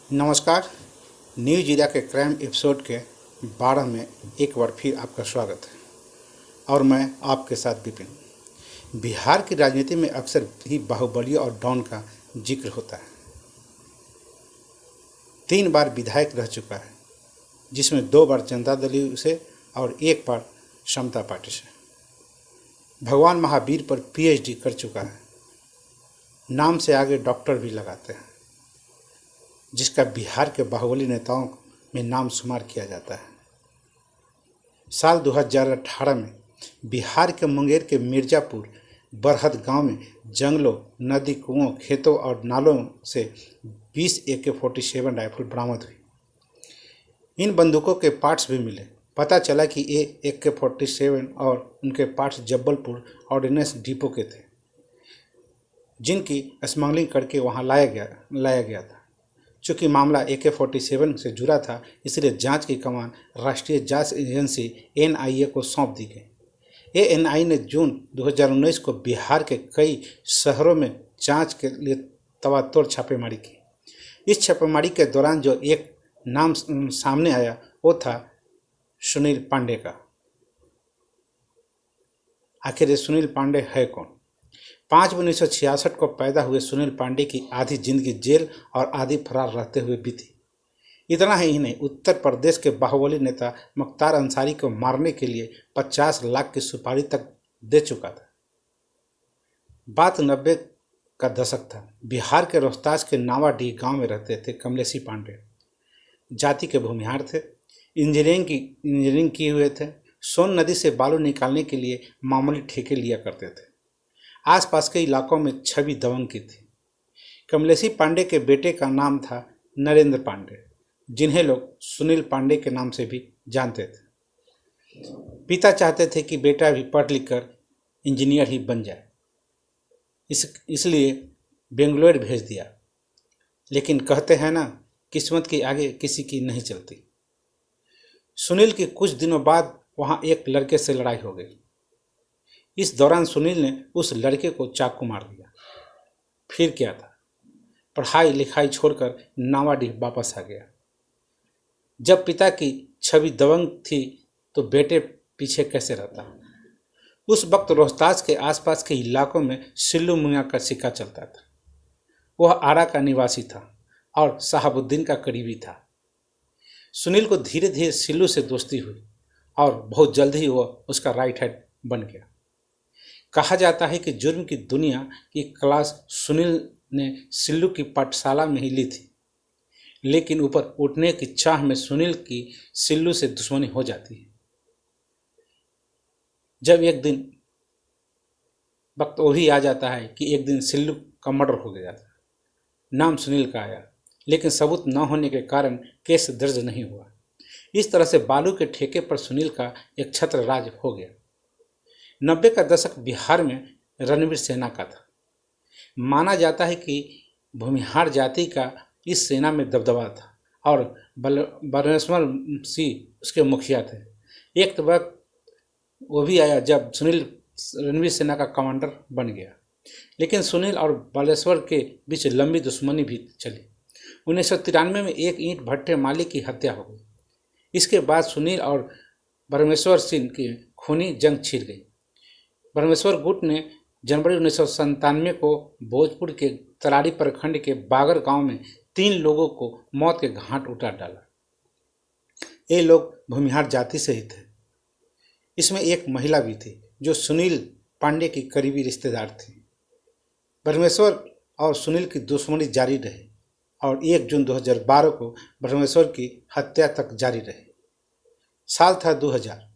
नमस्कार। News India के crime episode के 12 में एक बार फिर आपका स्वागत है और मैं आपके साथ विपिन। बिहार की राजनीति में अक्सर ही बाहुबली और डॉन का जिक्र होता है। 3 बार विधायक रह चुका है, जिसमें 2 बार जनता दल से और 1 बार समता पार्टी से। भगवान महावीर पर पीएचडी कर चुका है। नाम से आगे डॉक्टर भी लगाते हैं, जिसका बिहार के बाहुबली नेताओं में नाम शुमार किया जाता है। साल 2018 में बिहार के मुंगेर के मिर्जापुर बरहद गांव में जंगलों, नदी, कुओं, खेतों और नालों से 20 AK-47 राइफल बरामद हुई। इन बंदूकों के पार्ट्स भी मिले। पता चला कि ये AK-47 और उनके पार्ट्स जब्बलपुर ऑर्डिनेंस डिपो के थे, जिनकी स्मगलिंग करके वहां लाया गया था। चूँकि मामला AK-47 से जुड़ा था, इसलिए जांच की कमान राष्ट्रीय जांच एजेंसी NIA को सौंप दी गई। NIA ने जून 2019 को बिहार के कई शहरों में जांच के लिए तबातोड़ छापेमारी की। इस छापेमारी के दौरान जो एक नाम सामने आया वो था सुनील पांडे का। आखिर ये सुनील पांडे है कौन? 5 मई 1966 को पैदा हुए सुनील पांडे की आधी जिंदगी जेल और आधी फरार रहते हुए बीती। इतना ही नहीं, उत्तर प्रदेश के बाहुबली नेता मुख्तार अंसारी को मारने के लिए 50 लाख की सुपारी तक दे चुका था। बात 90 का दशक था। बिहार के रोहतास के नावाडीह गांव में रहते थे कमलेशी पांडे। जाति के भूमिहार थे। इंजीनियरिंग किए हुए थे। सोन नदी से बालू निकालने के लिए मामूली ठेके लिया करते थे। आसपास के इलाकों में छवि दबंग की थी। कमलेशी पांडे के बेटे का नाम था नरेंद्र पांडे, जिन्हें लोग सुनील पांडे के नाम से भी जानते थे। पिता चाहते थे कि बेटा भी पढ़ लिख कर इंजीनियर ही बन जाए, इसलिए बेंगलोर भेज दिया। लेकिन कहते हैं ना, किस्मत के आगे किसी की नहीं चलती। सुनील की कुछ दिनों बाद वहाँ एक लड़के से लड़ाई हो गई। इस दौरान सुनील ने उस लड़के को चाकू मार दिया। फिर क्या था, पढ़ाई लिखाई छोड़कर नावाडीह वापस आ गया। जब पिता की छवि दबंग थी तो बेटे पीछे कैसे रहता। उस वक्त रोहतास के आसपास के इलाकों में सिल्लू मुंगया का सिक्का चलता था। वह आरा का निवासी था और शहाबुद्दीन का करीबी था। सुनील को धीरे धीरे सिल्लू से दोस्ती हुई और बहुत जल्द ही वह उसका राइट हैंड बन गया। कहा जाता है कि जुर्म की दुनिया की क्लास सुनील ने सिल्लू की पाठशाला में ही ली थी, लेकिन ऊपर उठने की चाह में सुनील की सिल्लू से दुश्मनी हो जाती है। जब एक दिन वक्त वो भी आ जाता है कि एक दिन सिल्लू का मर्डर हो गया था। नाम सुनील का आया, लेकिन सबूत न होने के कारण केस दर्ज नहीं हुआ। इस तरह से बालू के ठेके पर सुनील का एक छत्र राज हो गया। 90 का दशक बिहार में रणवीर सेना का था। माना जाता है कि भूमिहार जाति का इस सेना में दबदबा था और बलरामेश्वर सिंह उसके मुखिया थे। एक वक्त वो भी आया जब सुनील रणवीर सेना का कमांडर बन गया, लेकिन सुनील और बालेश्वर के बीच लंबी दुश्मनी भी चली। 1993 में एक ईंट भट्टे मालिक की हत्या हो गई। इसके बाद सुनील और बलरामेश्वर सिंह की खूनी जंग छिड़ गई। बलरामेश्वर गुट ने जनवरी 1997 को भोजपुर के तरारी प्रखंड के बागर गांव में 3 लोगों को मौत के घाट उतार डाला। ये लोग भूमिहार जाति से ही थे। इसमें एक महिला भी थी जो सुनील पांडे की करीबी रिश्तेदार थी। बलरामेश्वर और सुनील की दुश्मनी जारी रही और 1 जून 2012 को बलरामेश्वर की हत्या तक जारी रही। साल था 2000।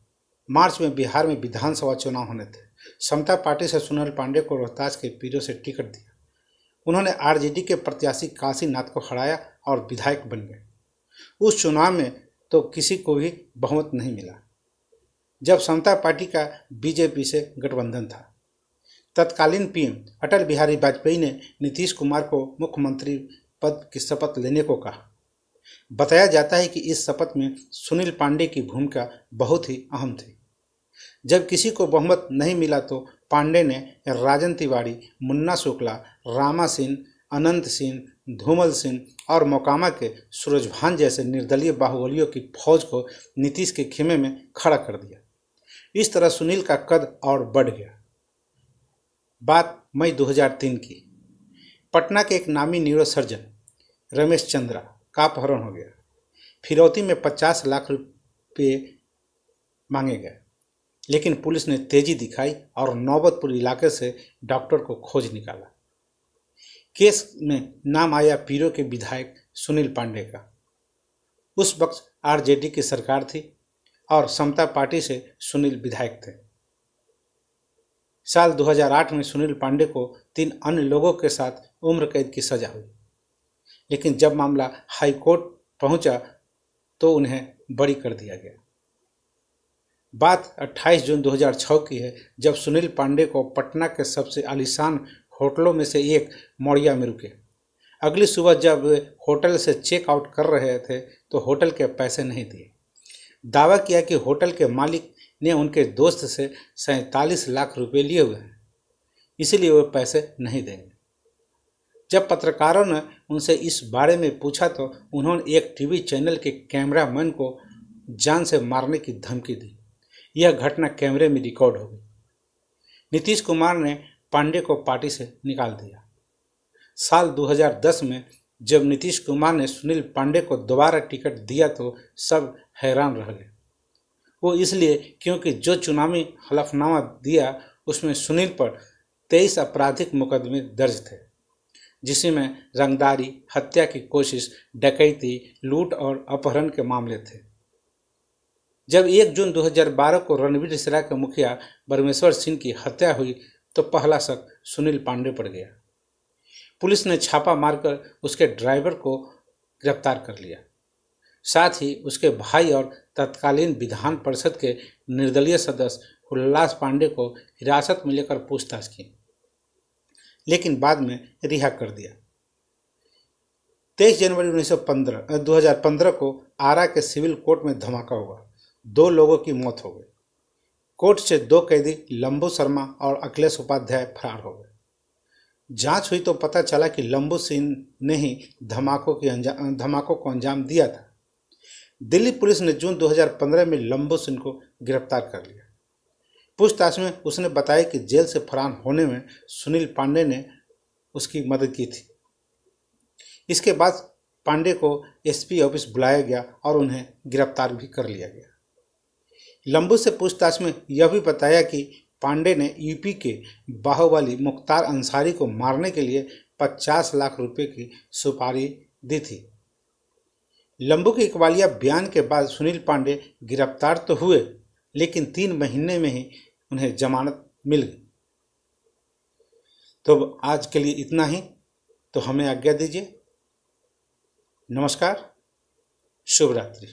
मार्च में बिहार में विधानसभा चुनाव होने थे। समता पार्टी से सुनील पांडे को रोहतास के पीरों से टिकट दिया। उन्होंने आरजेडी के प्रत्याशी काशीनाथ को हराया और विधायक बन गए। उस चुनाव में तो किसी को भी बहुमत नहीं मिला, जब समता पार्टी का बीजेपी से गठबंधन था। तत्कालीन पीएम अटल बिहारी वाजपेयी ने नीतीश कुमार को मुख्यमंत्री पद की शपथ लेने को कहा। बताया जाता है कि इस शपथ में सुनील पांडे की भूमिका बहुत ही अहम थी। जब किसी को बहुमत नहीं मिला तो पांडे ने राजन तिवारी, मुन्ना शुक्ला, रामा सिंह, अनंत सिंह, धूमल सिंह और मोकामा के सूरजभान जैसे निर्दलीय बाहुबलियों की फौज को नीतीश के खेमे में खड़ा कर दिया। इस तरह सुनील का कद और बढ़ गया। बात मई 2003 की। पटना के एक नामी न्यूरोसर्जन रमेश चंद्रा का अपहरण हो गया। फिरौती में 50 लाख रुपये मांगे गए, लेकिन पुलिस ने तेजी दिखाई और नौबतपुर इलाके से डॉक्टर को खोज निकाला। केस में नाम आया पीरो के विधायक सुनील पांडे का। उस वक्त आरजेडी की सरकार थी और समता पार्टी से सुनील विधायक थे। साल 2008 में सुनील पांडे को 3 अन्य लोगों के साथ उम्र कैद की सजा हुई, लेकिन जब मामला हाई कोर्ट पहुंचा तो उन्हें बरी कर दिया गया। बात 28 जून 2006 की है, जब सुनील पांडे को पटना के सबसे आलीशान होटलों में से एक मौड़िया में रुके। अगली सुबह जब वे होटल से चेक आउट कर रहे थे तो होटल के पैसे नहीं दिए। दावा किया कि होटल के मालिक ने उनके दोस्त से 47 लाख रुपए लिए हुए हैं, इसलिए वे पैसे नहीं देंगे। जब पत्रकारों ने उनसे इस बारे में पूछा तो उन्होंने एक टीवी चैनल के कैमरामैन को जान से मारने की धमकी दी। यह घटना कैमरे में रिकॉर्ड हो गई। नीतीश कुमार ने पांडे को पार्टी से निकाल दिया। साल 2010 में जब नीतीश कुमार ने सुनील पांडे को दोबारा टिकट दिया तो सब हैरान रह गए। वो इसलिए क्योंकि जो चुनावी हलफनामा दिया उसमें सुनील पर 23 आपराधिक मुकदमे दर्ज थे, जिसमें रंगदारी, हत्या की कोशिश, डकैती, लूट और अपहरण के मामले थे। जब 1 जून 2012 को रणवीर सिरा के मुखिया परमेश्वर सिंह की हत्या हुई तो पहला शक सुनील पांडे पर गया। पुलिस ने छापा मारकर उसके ड्राइवर को गिरफ्तार कर लिया। साथ ही उसके भाई और तत्कालीन विधान परिषद के निर्दलीय सदस्य उल्लास पांडे को हिरासत में लेकर पूछताछ की, लेकिन बाद में रिहा कर दिया। 23 जनवरी 2015 को आरा के सिविल कोर्ट में धमाका हुआ। 2 लोगों की मौत हो गई। कोर्ट से 2 कैदी लंबू शर्मा और अखिलेश उपाध्याय फरार हो गए। जांच हुई तो पता चला कि लंबू सिंह ने ही धमाकों को अंजाम दिया था। दिल्ली पुलिस ने जून 2015 में लंबू सिंह को गिरफ्तार कर लिया। पूछताछ में उसने बताया कि जेल से फरार होने में सुनील पांडे ने उसकी मदद की थी। इसके बाद पांडे को एसपी ऑफिस बुलाया गया और उन्हें गिरफ्तार भी कर लिया गया। लंबू से पूछताछ में यह भी बताया कि पांडे ने यूपी के बाहुबली मुख्तार अंसारी को मारने के लिए 50 लाख रुपए की सुपारी दी थी। लंबू के इकबालिया बयान के बाद सुनील पांडे गिरफ्तार तो हुए, लेकिन 3 महीने में ही उन्हें जमानत मिल गई। तो आज के लिए इतना ही। तो हमें आज्ञा दीजिए। नमस्कार, शुभ रात्रि।